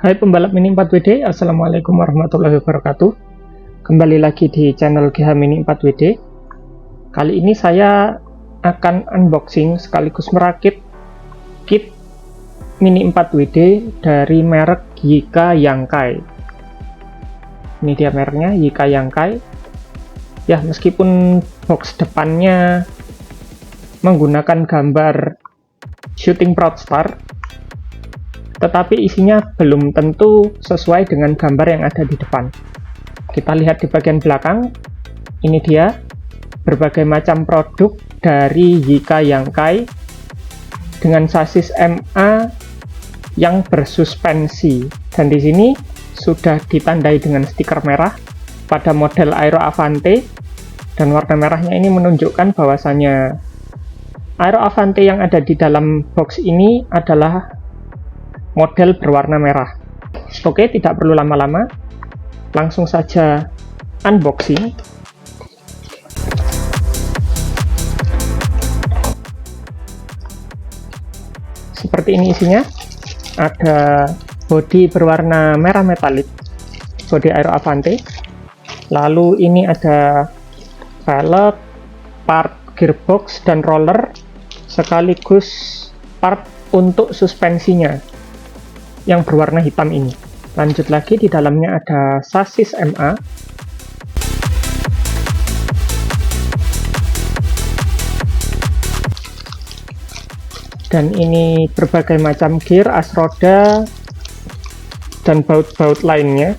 Hai pembalap Mini 4WD, Assalamualaikum warahmatullahi wabarakatuh. Kembali lagi di channel GH Mini 4WD. Kali ini saya akan unboxing sekaligus merakit kit Mini 4WD dari merek YIKA Yang Kai. Ini dia mereknya, YIKA Yang Kai. Ya, meskipun box depannya menggunakan gambar shooting proud star, tetapi isinya belum tentu sesuai dengan gambar yang ada di depan. Kita lihat di bagian belakang, ini dia berbagai macam produk dari YIKA Yang Kai dengan sasis MA yang bersuspensi, dan di sini sudah ditandai dengan stiker merah pada model Aero Avante, dan warna merahnya ini menunjukkan bahwasanya Aero Avante yang ada di dalam box ini adalah model berwarna merah. Oke, tidak perlu lama-lama, langsung saja unboxing. Seperti ini isinya. Ada bodi berwarna merah metalik, bodi Aero Avante. Lalu ini ada velg, part gearbox dan roller, sekaligus part untuk suspensinya yang berwarna hitam ini. Lanjut lagi, di dalamnya ada sasis MA, dan ini berbagai macam gear, as roda, dan baut-baut lainnya.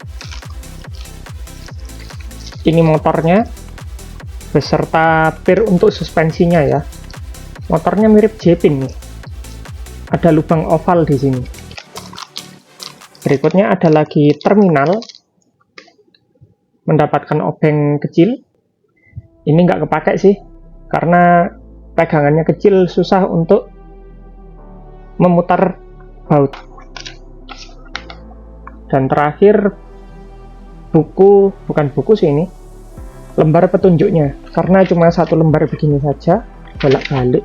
Ini motornya beserta pir untuk suspensinya ya. Motornya mirip J-pin nih. Ada lubang oval di sini. Berikutnya ada lagi terminal, mendapatkan obeng kecil. Ini nggak kepake sih, karena pegangannya kecil, susah untuk memutar baut. Dan terakhir buku, bukan buku sih ini, lembar petunjuknya, karena cuma satu lembar begini saja, bolak-balik.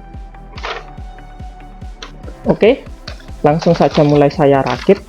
Oke, langsung saja mulai saya rakit.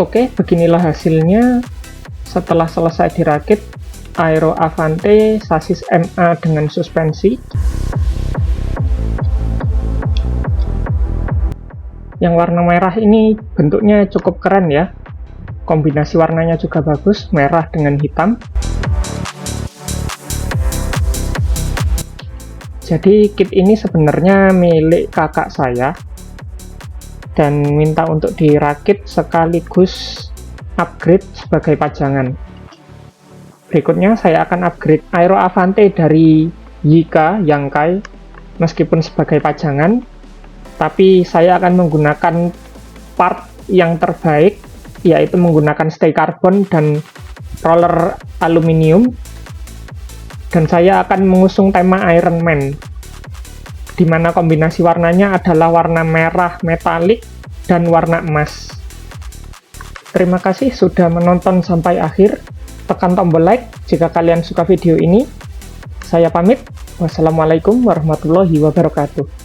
Oke, beginilah hasilnya setelah selesai dirakit Aero Avante sasis MA dengan suspensi. Yang warna merah ini bentuknya cukup keren ya. Kombinasi warnanya juga bagus, merah dengan hitam. Jadi kit ini sebenarnya milik kakak saya dan minta untuk dirakit sekaligus upgrade sebagai pajangan. Berikutnya saya akan upgrade Aero Avante dari YIKA Yang Kai meskipun sebagai pajangan, tapi saya akan menggunakan part yang terbaik, yaitu menggunakan stay carbon dan roller aluminium, dan saya akan mengusung tema Iron Man, di mana kombinasi warnanya adalah warna merah metalik dan warna emas. Terima kasih sudah menonton sampai akhir. Tekan tombol like jika kalian suka video ini. Saya pamit. Wassalamualaikum warahmatullahi wabarakatuh.